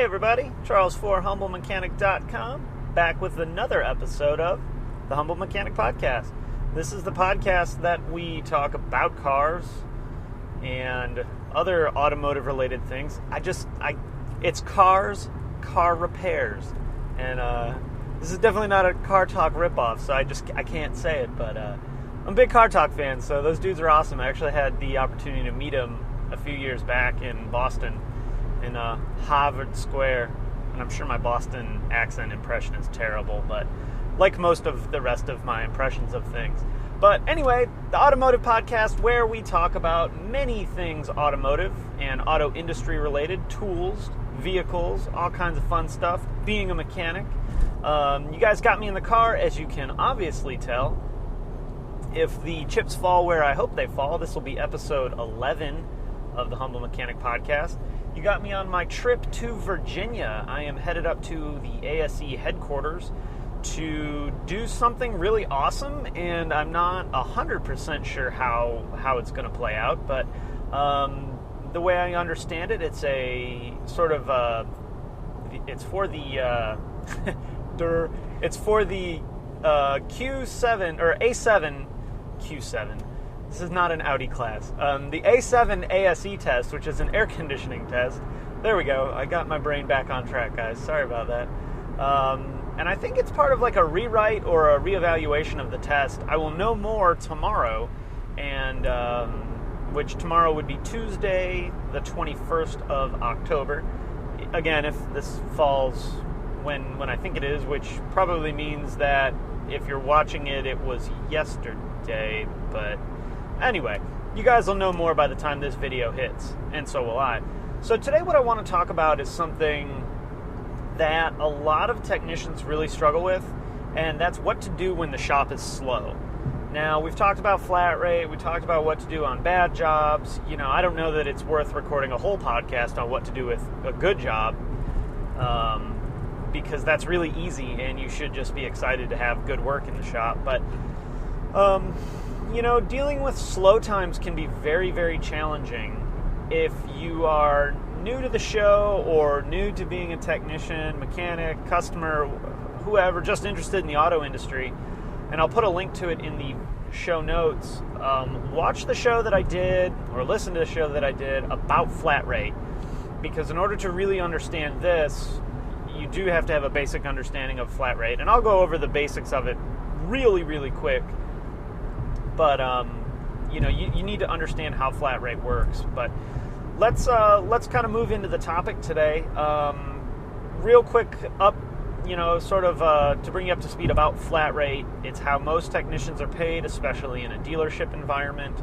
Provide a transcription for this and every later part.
Hey everybody, Charles for HumbleMechanic.com, back with another episode of the Humble Mechanic Podcast. This is the podcast that we talk about cars and other automotive related things. It's cars, car repairs, and this is definitely not a Car Talk ripoff, so I can't say it, but I'm a big Car Talk fan, so those dudes are awesome. I actually had the opportunity to meet them a few years back in Boston, in Harvard Square, and I'm sure my Boston accent impression is terrible, but like most of the rest of my impressions of things. But anyway, the Automotive Podcast, where we talk about many things automotive and auto industry related, tools, vehicles, all kinds of fun stuff, being a mechanic. You guys got me in the car, as you can obviously tell. If the chips fall where I hope they fall, this will be episode 11 of the Humble Mechanic Podcast. You got me on my trip to Virginia. I am headed up to the ASE headquarters to do something really awesome, and I'm not 100% sure how it's going to play out, but the way I understand it, it's a sort of it's for the it's for the Q7 or A7 Q7. This is not an Audi class. The A7 ASE test, which is an air conditioning test. There we go. I got my brain back on track, guys. Sorry about that. And I think it's part of like a rewrite or a reevaluation of the test. I will know more tomorrow, and which tomorrow would be Tuesday, the 21st of October. Again, if this falls when I think it is, which probably means that if you're watching it, it was yesterday, but anyway, you guys will know more by the time this video hits, and so will I. So today what I want to talk about is something that a lot of technicians really struggle with, and that's what to do when the shop is slow. Now, we've talked about flat rate, we talked about what to do on bad jobs. You know, I don't know that it's worth recording a whole podcast on what to do with a good job, because that's really easy, and you should just be excited to have good work in the shop. But you know, dealing with slow times can be very, very challenging if you are new to the show or new to being a technician, mechanic, customer, whoever, just interested in the auto industry. And I'll put a link to it in the show notes. Watch the show that I did, or listen to the show that I did about flat rate, because in order to really understand this, you do have to have a basic understanding of flat rate. And I'll go over the basics of it really, really quick. But, you know, you need to understand how flat rate works. But let's kind of move into the topic today. Real quick to bring you up to speed about flat rate. It's how most technicians are paid, especially in a dealership environment.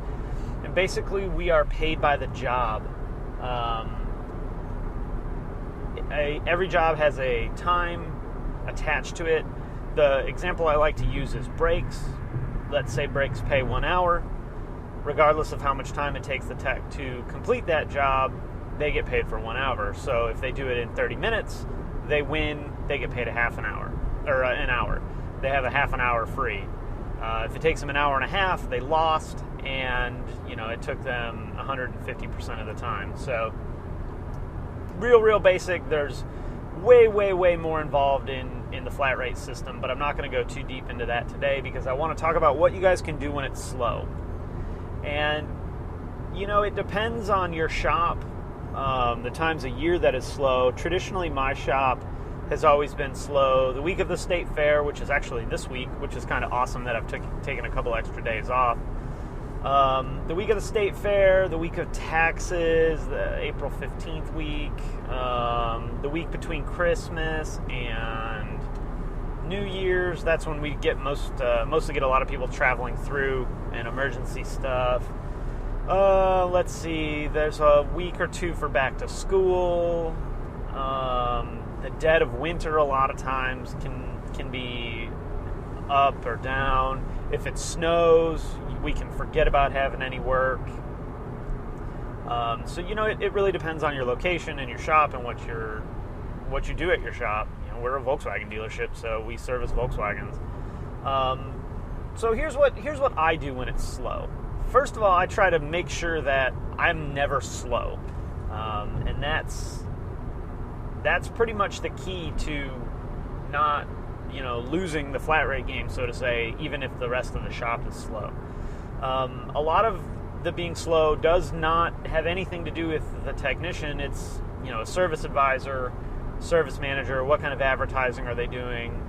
And basically, we are paid by the job. Every job has a time attached to it. The example I like to use is brakes. Let's say brakes pay 1 hour. Regardless of how much time it takes the tech to complete that job, they get paid for 1 hour. So if they do it in 30 minutes, they win, they get paid a half an hour, or an hour. They have a half an hour free. If it takes them an hour and a half, they lost, and you know, it took them 150% of the time. So real basic. There's way more involved in the flat rate system, but I'm not going to go too deep into that today because I want to talk about what you guys can do when it's slow. And, you know, it depends on your shop, the times of year that is slow. Traditionally, my shop has always been slow. The week of the state fair, which is actually this week, which is kind of awesome that I've taken a couple extra days off. The week of the state fair, the week of taxes, the April 15th week, the week between Christmas and New Year's, that's when we get mostly get a lot of people traveling through and emergency stuff. Let's see, there's a week or two for back to school. The dead of winter a lot of times can be up or down. If it snows, we can forget about having any work. So, you know, it really depends on your location and your shop and what you do at your shop. You know, we're a Volkswagen dealership, so we service Volkswagens. So here's what I do when it's slow. First of all, I try to make sure that I'm never slow. And that's that's pretty much the key to not, losing the flat rate game, so to say, even if the rest of the shop is slow. A lot of the being slow does not have anything to do with the technician. It's, a service advisor, service manager. What kind of advertising are they doing?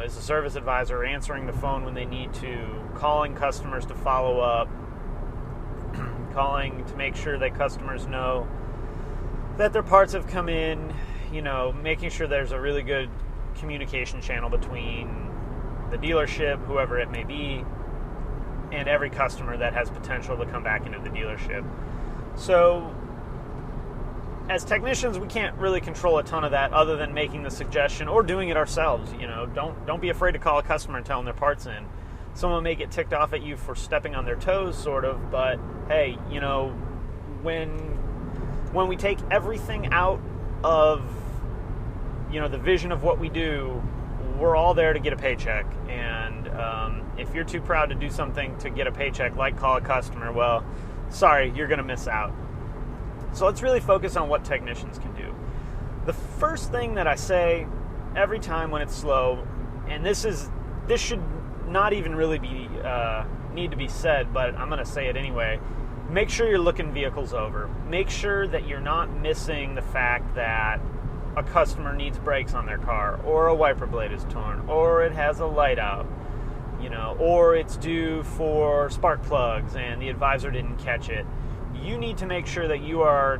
Is the service advisor answering the phone when they need to, calling customers to follow up, calling to make sure that customers know that their parts have come in, making sure there's a really good communication channel between the dealership, whoever it may be, and every customer that has potential to come back into the dealership. So as technicians, we can't really control a ton of that other than making the suggestion or doing it ourselves. Don't be afraid to call a customer and tell them their part's in. Someone may get ticked off at you for stepping on their toes, sort of, but hey, when we take everything out of, the vision of what we do, we're all there to get a paycheck. And if you're too proud to do something to get a paycheck, like call a customer, well, sorry, you're going to miss out. So let's really focus on what technicians can do. The first thing that I say every time when it's slow, and this should not even really be need to be said, but I'm going to say it anyway. Make sure you're looking vehicles over. Make sure that you're not missing the fact that a customer needs brakes on their car, or a wiper blade is torn, or it has a light out, or it's due for spark plugs and the advisor didn't catch it. You need to make sure that you are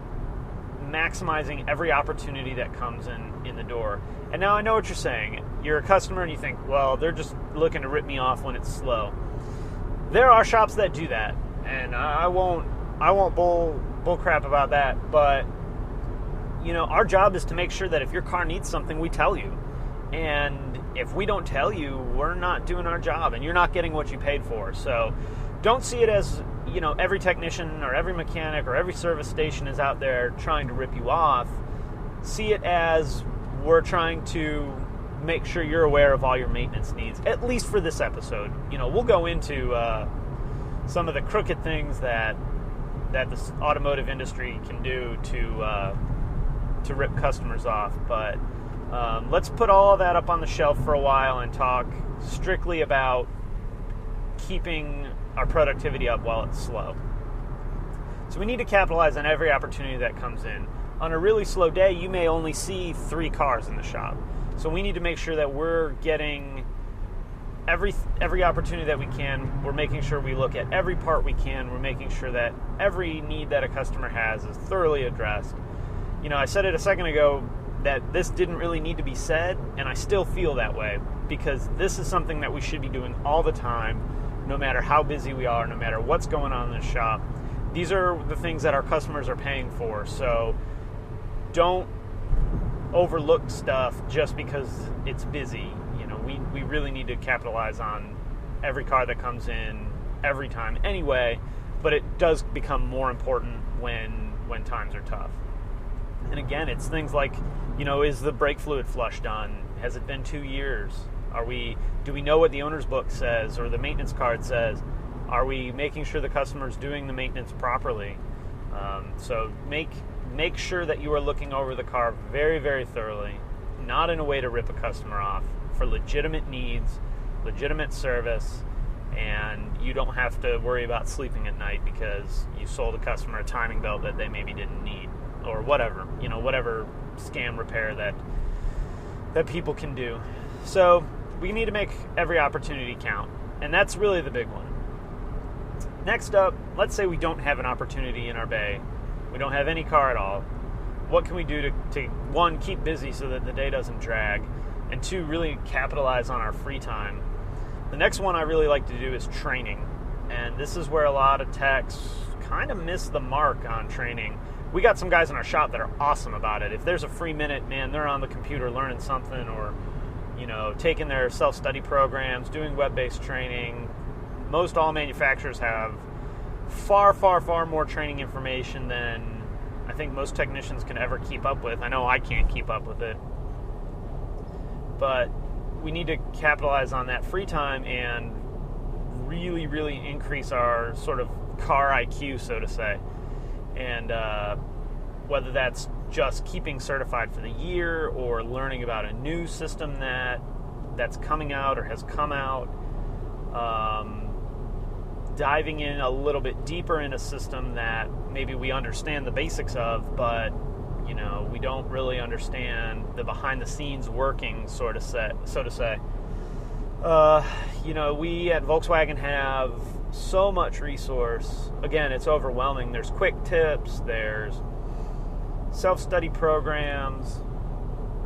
maximizing every opportunity that comes in the door. And now I know what you're saying. You're a customer and you think, well, they're just looking to rip me off when it's slow. There are shops that do that, and I won't bull crap about that, but our job is to make sure that if your car needs something, we tell you. And if we don't tell you, we're not doing our job, and you're not getting what you paid for. So don't see it as, every technician or every mechanic or every service station is out there trying to rip you off. See it as we're trying to make sure you're aware of all your maintenance needs, at least for this episode. We'll go into some of the crooked things that the automotive industry can do to rip customers off, but let's put all of that up on the shelf for a while and talk strictly about keeping our productivity up while it's slow. So we need to capitalize on every opportunity that comes in. On a really slow day, you may only see 3 cars in the shop. So we need to make sure that we're getting every opportunity that we can. We're making sure we look at every part we can. We're making sure that every need that a customer has is thoroughly addressed. I said it a second ago that this didn't really need to be said, and I still feel that way, because this is something that we should be doing all the time, no matter how busy we are, no matter what's going on in the shop. These are the things that our customers are paying for, so don't overlook stuff just because it's busy. We really need to capitalize on every car that comes in every time anyway, but it does become more important when times are tough. And again, it's things like, is the brake fluid flush done? Has it been 2 years? Do we know what the owner's book says or the maintenance card says? Are we making sure the customer's doing the maintenance properly? So make sure that you are looking over the car very, very thoroughly, not in a way to rip a customer off, for legitimate needs, legitimate service, and you don't have to worry about sleeping at night because you sold a customer a timing belt that they maybe didn't need, or whatever, whatever scam repair that people can do. So we need to make every opportunity count, and that's really the big one. Next up, let's say we don't have an opportunity in our bay. We don't have any car at all. What can we do to one, keep busy so that the day doesn't drag, and 2, really capitalize on our free time? The next one I really like to do is training, and this is where a lot of techs kind of miss the mark on training. We got some guys in our shop that are awesome about it. If there's a free minute, man, they're on the computer learning something, or taking their self-study programs, doing web-based training. Most all manufacturers have far, far, far more training information than I think most technicians can ever keep up with. I know I can't keep up with it. But we need to capitalize on that free time and really, really increase our sort of car IQ, so to say. And whether that's just keeping certified for the year, or learning about a new system that's coming out or has come out. Diving in a little bit deeper in a system that maybe we understand the basics of, but we don't really understand the behind the scenes working, so to say. We at Volkswagen have so much resource. Again, it's overwhelming. There's quick tips, there's self-study programs,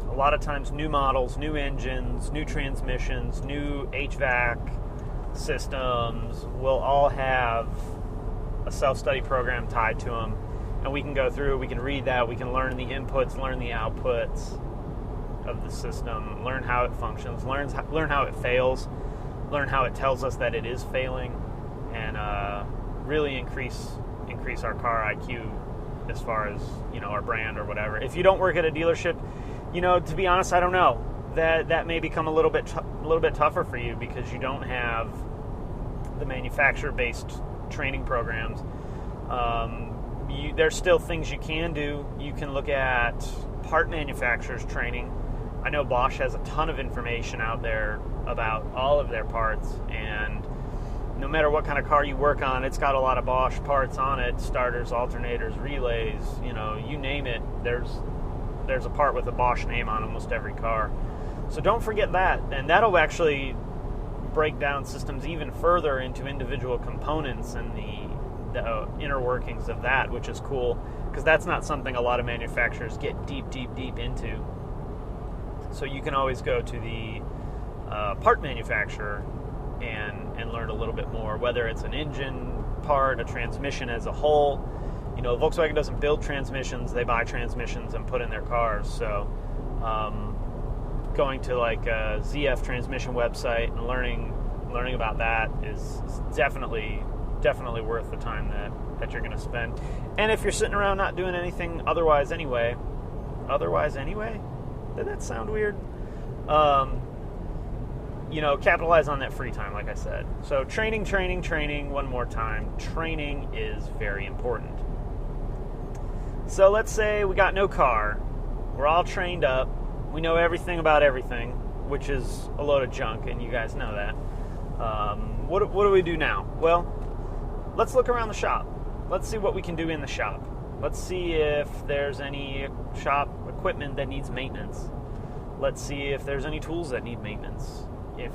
a lot of times new models, new engines, new transmissions, new HVAC systems will all have a self-study program tied to them, and we can go through, we can read that, we can learn the inputs, learn the outputs of the system, learn how it functions, learn how it fails, learn how it tells us that it is failing, and really increase our car IQ as far as our brand or whatever. If you don't work at a dealership, to be honest, I don't know. That may become a little bit tougher for you, because you don't have the manufacturer-based training programs. There's still things you can do. You can look at part manufacturers training. I know Bosch has a ton of information out there about all of their parts, and no matter what kind of car you work on, it's got a lot of Bosch parts on it: starters, alternators, relays, you name it. There's a part with a Bosch name on almost every car. So don't forget that, and that'll actually break down systems even further into individual components and the inner workings of that, which is cool, because that's not something a lot of manufacturers get deep into. So you can always go to the part manufacturer and learn a little bit more, whether it's an engine part, a transmission as a whole. Volkswagen doesn't build transmissions, they buy transmissions and put in their cars. So going to like a ZF transmission website and learning about that is definitely worth the time that you're going to spend. And if you're sitting around not doing anything otherwise anyway, did that sound weird? Capitalize on that free time, like I said. So training, one more time. Training is very important. So let's say we got no car. We're all trained up. We know everything about everything, which is a load of junk, and you guys know that. What do we do now? Well, let's look around the shop. Let's see what we can do in the shop. Let's see if there's any shop equipment that needs maintenance. Let's see if there's any tools that need maintenance. If,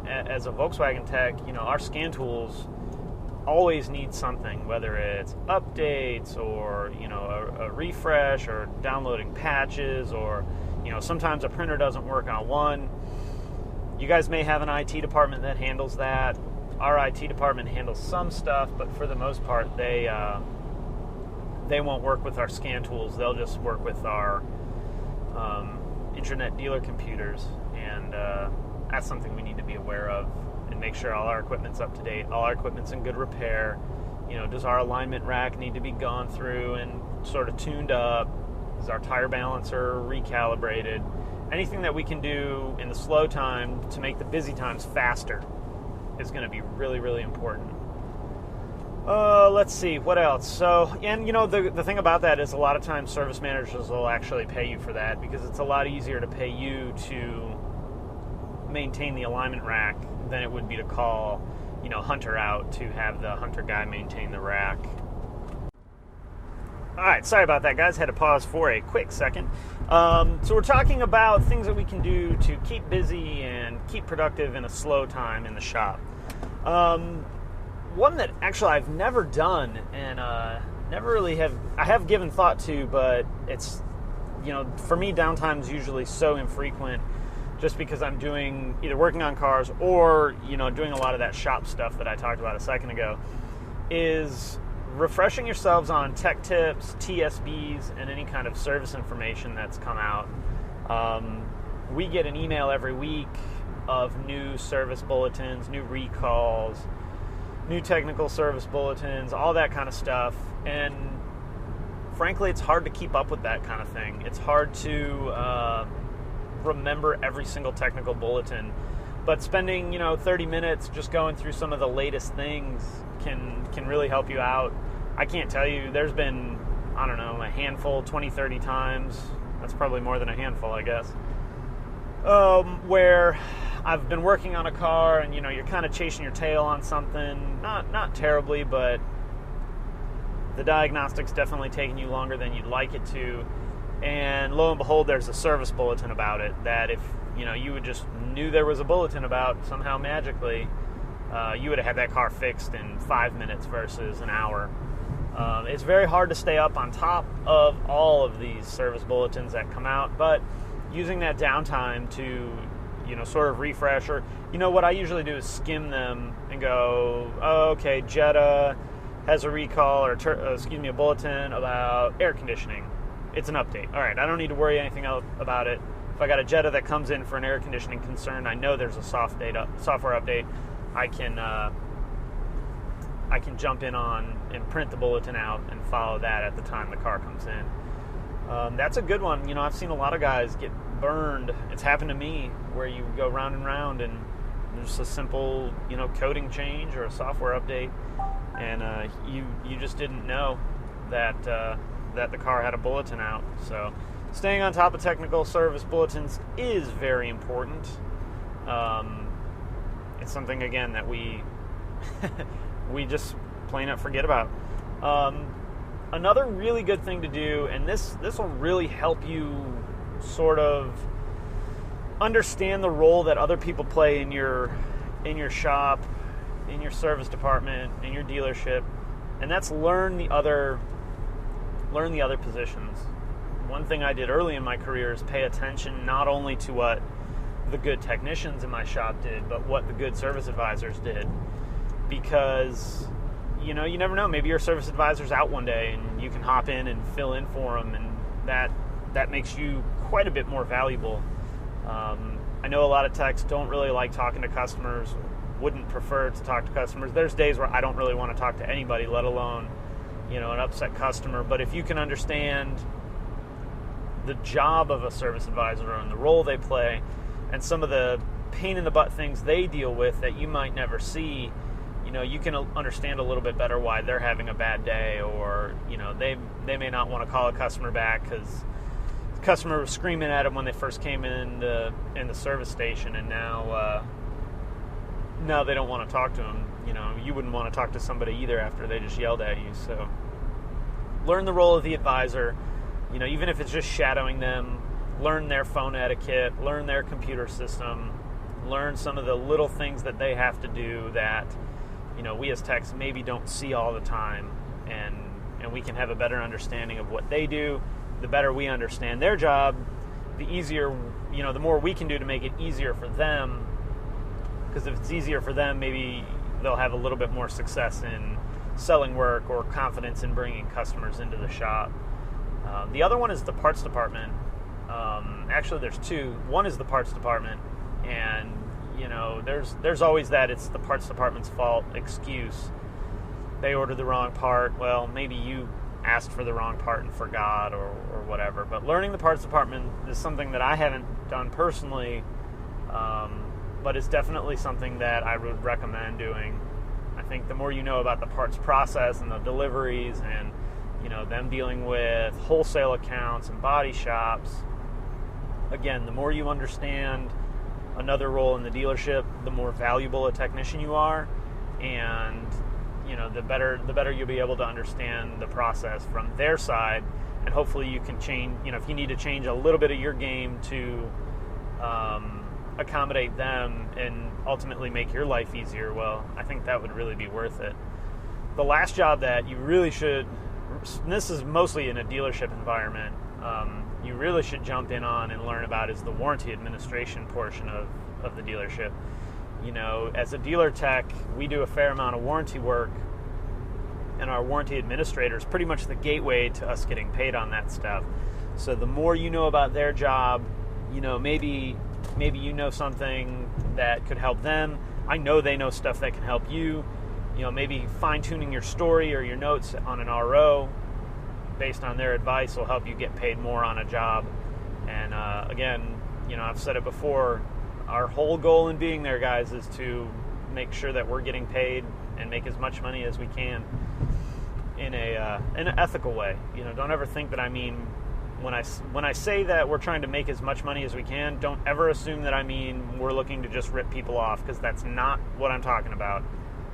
as a Volkswagen tech, our scan tools always need something, whether it's updates or, a refresh, or downloading patches, or, sometimes a printer doesn't work on one. You guys may have an IT department that handles that. Our IT department handles some stuff, but for the most part, they won't work with our scan tools. They'll just work with our internet dealer computers, and that's something we need to be aware of and make sure all our equipment's up to date, all our equipment's in good repair. Does our alignment rack need to be gone through and sort of tuned up? Is our tire balancer recalibrated? Anything that we can do in the slow time to make the busy times faster is going to be really, really important. Let's see, what else? So, and the thing about that is a lot of times service managers will actually pay you for that, because it's a lot easier to pay you to maintain the alignment rack than it would be to call, Hunter out to have the Hunter guy maintain the rack. Alright, sorry about that, guys. Had to pause for a quick second. So we're talking about things that we can do to keep busy and keep productive in a slow time in the shop. One that actually I've never done and I have given thought to, but it's, for me, downtime's usually so infrequent, just because I'm either working on cars or, doing a lot of that shop stuff that I talked about a second ago, is refreshing yourselves on tech tips, TSBs, and any kind of service information that's come out. We get an email every week of new service bulletins, new recalls, new technical service bulletins, all that kind of stuff. And frankly, it's hard to keep up with that kind of thing. It's hard to remember every single technical bulletin, but spending 30 minutes just going through some of the latest things can really help you out. I can't tell you, there's been I don't know, a handful, 20, 30 times. That's probably more than a handful, I guess. Where I've been working on a car and, you're kind of chasing your tail on something. Not terribly, but the diagnostic's definitely taking you longer than you'd like it to. And lo and behold, there's a service bulletin about it that if, you would just knew there was a bulletin about somehow magically, you would have had that car fixed in 5 minutes versus an hour. It's very hard to stay up on top of all of these service bulletins that come out, but using that downtime to, sort of refresh, or, what I usually do is skim them and go, oh, okay, Jetta has a recall, or a bulletin about air conditioning. It's an update. All right, I don't need to worry anything else about it. If I got a Jetta that comes in for an air conditioning concern, I know there's a software update. I can jump in on and print the bulletin out and follow that at the time the car comes in. That's a good one. I've seen a lot of guys get burned. It's happened to me where you go round and round and there's a simple, coding change or a software update, and you just didn't know that the car had a bulletin out. So staying on top of technical service bulletins is very important. It's something, again, that we just plain out forget about. Another really good thing to do, and this will really help you sort of understand the role that other people play in your shop, in your service department, in your dealership, and that's learn the other positions. One thing I did early in my career is pay attention not only to what the good technicians in my shop did, but what the good service advisors did. Because, you never know. Maybe your service advisor's out one day and you can hop in and fill in for them, and that makes you quite a bit more valuable. I know a lot of techs don't really like talking to customers, wouldn't prefer to talk to customers. There's days where I don't really want to talk to anybody, let alone, an upset customer. But if you can understand the job of a service advisor and the role they play and some of the pain in the butt things they deal with that you might never see, you can understand a little bit better why they're having a bad day, or, they may not want to call a customer back because the customer was screaming at them when they first came in the service station, and now they don't want to talk to them. You wouldn't want to talk to somebody either after they just yelled at you. So learn the role of the advisor, even if it's just shadowing them. Learn their phone etiquette, learn their computer system, learn some of the little things that they have to do that, we as techs maybe don't see all the time, and we can have a better understanding of what they do. The better we understand their job, the easier, the more we can do to make it easier for them, because if it's easier for them, maybe they'll have a little bit more success in selling work or confidence in bringing customers into the shop. The other one is the parts department. Actually, there's two. One is the parts department, and there's always that it's the parts department's fault excuse. They ordered the wrong part. Well, maybe you asked for the wrong part and forgot, or whatever. But learning the parts department is something that I haven't done personally, but it's definitely something that I would recommend doing. I think the more you know about the parts process and the deliveries and them dealing with wholesale accounts and body shops, again, the more you understand another role in the dealership, the more valuable a technician you are, and the better you'll be able to understand the process from their side, and hopefully you can change. If you need to change a little bit of your game to accommodate them and ultimately make your life easier, well, I think that would really be worth it. The last job that you really should, and this is mostly in a dealership environment, you really should jump in on and learn about is the warranty administration portion of the dealership. As a dealer tech, we do a fair amount of warranty work, and our warranty administrator is pretty much the gateway to us getting paid on that stuff. So the more you know about their job, maybe you know something that could help them. I know they know stuff that can help you. Maybe fine-tuning your story or your notes on an RO based on their advice will help you get paid more on a job. And again, I've said it before, our whole goal in being there, guys, is to make sure that we're getting paid and make as much money as we can. in an ethical way. Don't ever think that I mean when I say that we're trying to make as much money as we can. Don't ever assume that I mean we're looking to just rip people off, because that's not what I'm talking about.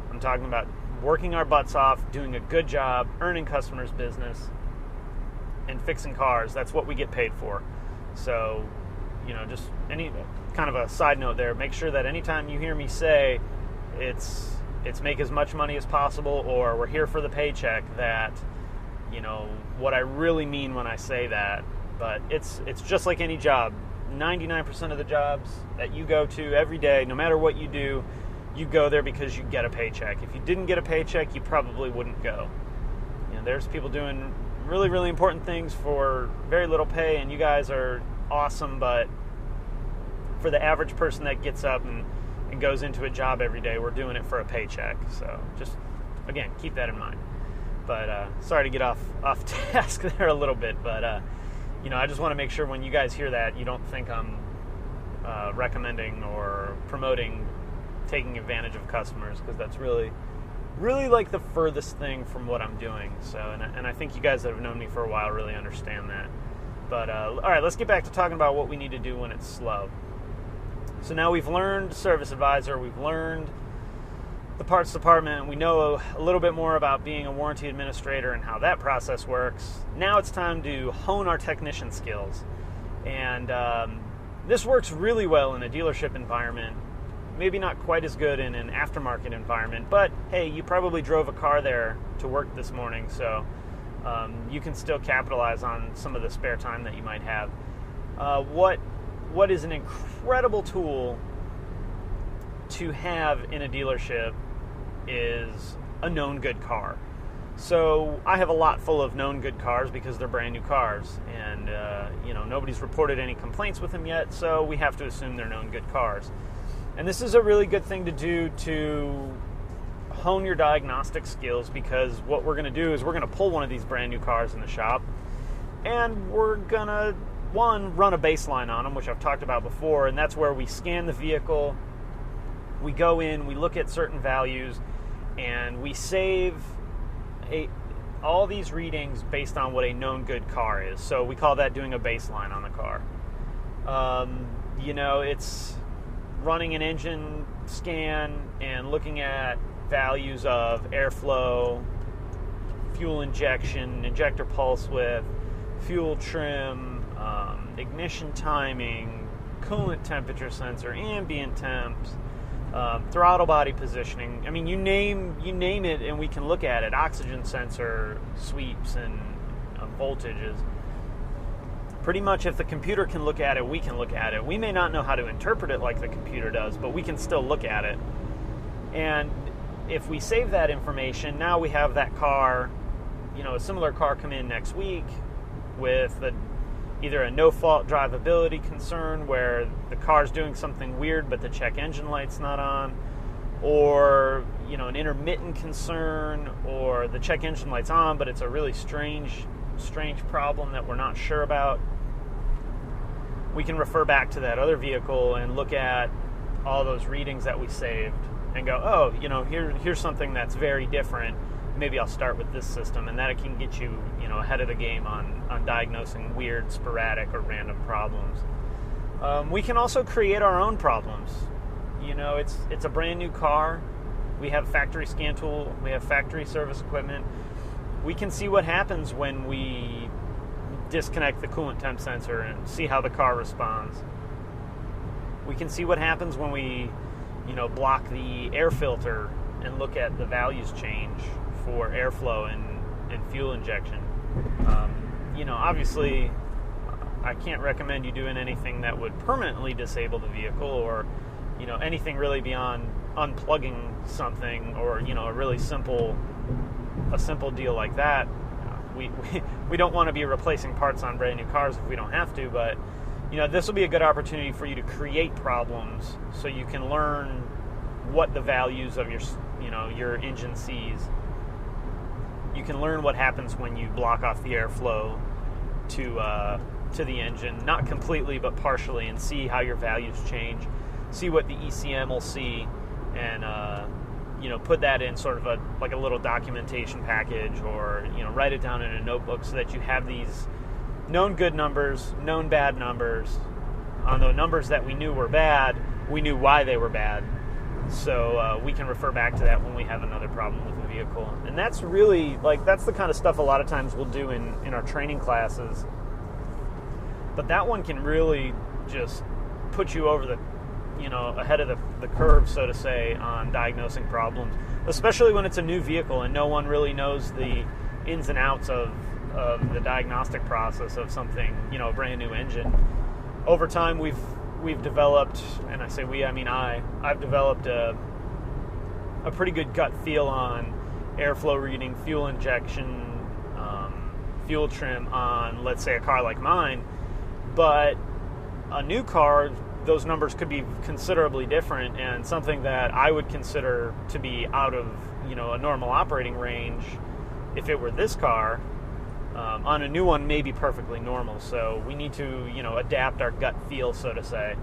I'm talking about working our butts off, doing a good job, earning customers' business, and fixing cars. That's what we get paid for. So, just any kind of a side note there, make sure that anytime you hear me say it's make as much money as possible, or we're here for the paycheck, that what I really mean when I say that. But it's just like any job. 99% of the jobs that you go to every day, no matter what you do, you go there because you get a paycheck. If you didn't get a paycheck, you probably wouldn't go. There's people doing really, really important things for very little pay, and you guys are awesome, but for the average person that gets up and goes into a job every day, we're doing it for a paycheck. So just, again, keep that in mind. But sorry to get off task there a little bit, but I just want to make sure when you guys hear that, you don't think I'm recommending or promoting taking advantage of customers, because that's really like the furthest thing from what I'm doing. So, and I think you guys that have known me for a while really understand that. But all right, let's get back to talking about what we need to do when it's slow. So now we've learned Service Advisor, we've learned the parts department, we know a little bit more about being a warranty administrator and how that process works. Now it's time to hone our technician skills. And this works really well in a dealership environment. Maybe not quite as good in an aftermarket environment, but hey, you probably drove a car there to work this morning, so you can still capitalize on some of the spare time that you might have. What is an incredible tool to have in a dealership is a known good car. So I have a lot full of known good cars because they're brand new cars, and nobody's reported any complaints with them yet, so we have to assume they're known good cars. And this is a really good thing to do to hone your diagnostic skills, because what we're going to do is we're going to pull one of these brand new cars in the shop, and we're going to, run a baseline on them, which I've talked about before, and that's where we scan the vehicle, we go in, we look at certain values, and we save all these readings based on what a known good car is. So we call that doing a baseline on the car. It's running an engine scan and looking at values of airflow, fuel injection, injector pulse width, fuel trim, ignition timing, coolant temperature sensor, ambient temps, throttle body positioning. I mean, you name it, and we can look at it. Oxygen sensor sweeps and voltages. Pretty much, if the computer can look at it, we can look at it. We may not know how to interpret it like the computer does, but we can still look at it. And if we save that information, now we have that car, a similar car come in next week with either a no-fault drivability concern where the car's doing something weird but the check engine light's not on, or an intermittent concern, or the check engine light's on but it's a really strange problem that we're not sure about. We can refer back to that other vehicle and look at all those readings that we saved and go, oh, here's something that's very different. Maybe I'll start with this system, and that it can get you, ahead of the game on diagnosing weird, sporadic, or random problems. We can also create our own problems. It's a brand new car. We have factory scan tool. We have factory service equipment. We can see what happens when we disconnect the coolant temp sensor and see how the car responds. We can see what happens when we, block the air filter and look at the values change for airflow and fuel injection. Obviously, I can't recommend you doing anything that would permanently disable the vehicle, or, anything really beyond unplugging something, or, a really simple deal like that. We don't want to be replacing parts on brand new cars if we don't have to, but this will be a good opportunity for you to create problems so you can learn what the values of your engine sees. You can learn what happens when you block off the airflow to the engine, not completely but partially, and see how your values change. See what the ECM will see, and put that in sort of a little documentation package, or write it down in a notebook so that you have these known good numbers, known bad numbers. On the numbers that we knew were bad, we knew why they were bad, so we can refer back to that when we have another problem with the vehicle. And that's really, that's the kind of stuff a lot of times we'll do in our training classes. But that one can really just put you over the, ahead of the curve, so to say, on diagnosing problems, especially when it's a new vehicle and no one really knows the ins and outs of the diagnostic process of something, a brand new engine. Over time, we've developed, and I say we, I mean I've developed a pretty good gut feel on airflow reading, fuel injection, fuel trim on, let's say, a car like mine. But a new car, those numbers could be considerably different, and something that I would consider to be out of, a normal operating range, if it were this car, on a new one may be perfectly normal. So we need to, adapt our gut feel, so to say,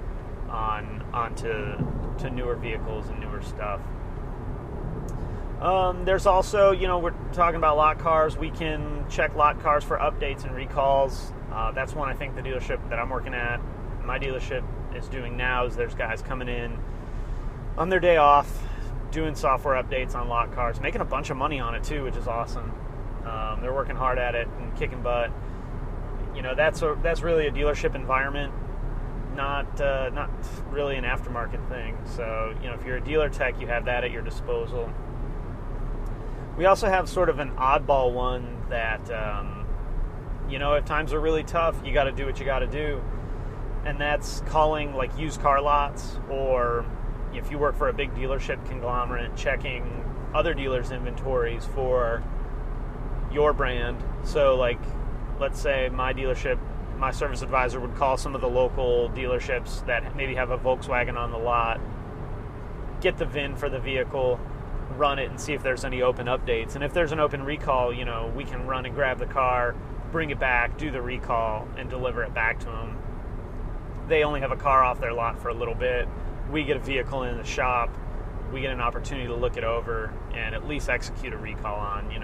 onto newer vehicles and newer stuff. There's also, we're talking about lot cars. We can check lot cars for updates and recalls. That's one I think the dealership that I'm working at, my dealership, is doing now. Is there's guys coming in on their day off, doing software updates on lot cars, making a bunch of money on it too, which is awesome. They're working hard at it and kicking butt. That's really a dealership environment, not really an aftermarket thing. So if you're a dealer tech, you have that at your disposal. We also have sort of an oddball one that if times are really tough, you got to do what you got to do, and that's calling used car lots, or if you work for a big dealership conglomerate, checking other dealers' inventories for your brand. So let's say my dealership, my service advisor would call some of the local dealerships that maybe have a Volkswagen on the lot, get the VIN for the vehicle, run it and see if there's any open updates. And if there's an open recall, we can run and grab the car, bring it back, do the recall, and deliver it back to them. They only have a car off their lot for a little bit. We get a vehicle in the shop. We get an opportunity to look it over and at least execute a recall on,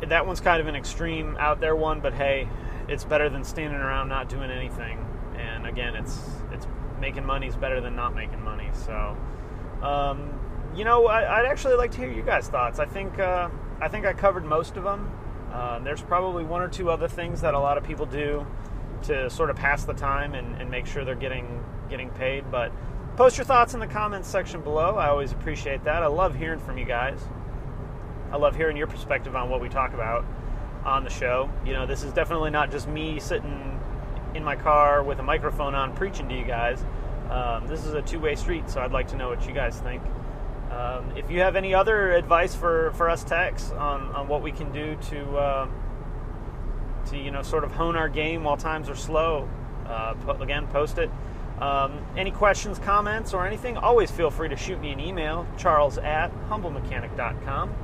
That one's kind of an extreme out there one, but hey, it's better than standing around not doing anything. And again, it's making money is better than not making money. So, I'd actually like to hear you guys' thoughts. I think I covered most of them. There's probably one or two other things that a lot of people do to sort of pass the time and make sure they're getting paid. But post your thoughts in the comments section below. I always appreciate that. I love hearing from you guys. I love hearing your perspective on what we talk about on the show. This is definitely not just me sitting in my car with a microphone on preaching to you guys. This is a two-way street, so I'd like to know what you guys think. If you have any other advice for us techs on what we can do to sort of hone our game while times are slow, again, post it. Any questions, comments, or anything, always feel free to shoot me an email, charles@humblemechanic.com.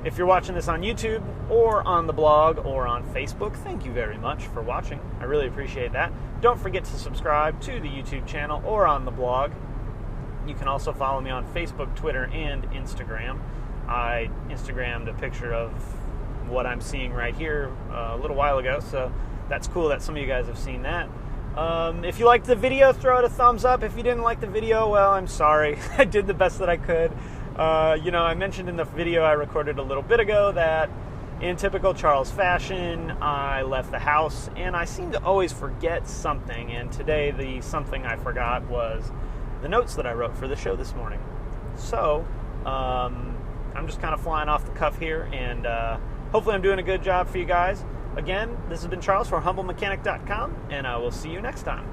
If you're watching this on YouTube or on the blog or on Facebook, thank you very much for watching. I really appreciate that. Don't forget to subscribe to the YouTube channel or on the blog. You can also follow me on Facebook, Twitter, and Instagram. I Instagrammed a picture of what I'm seeing right here a little while ago, so that's cool that some of you guys have seen that. If you liked the video, throw it a thumbs up. If you didn't like the video, well, I'm sorry. I did the best that I could. I mentioned in the video I recorded a little bit ago that in typical Charles fashion, I left the house and I seem to always forget something. And today the something I forgot was the notes that I wrote for the show this morning. So, I'm just kind of flying off the cuff here, and hopefully I'm doing a good job for you guys. Again, this has been Charles for humblemechanic.com, and I will see you next time.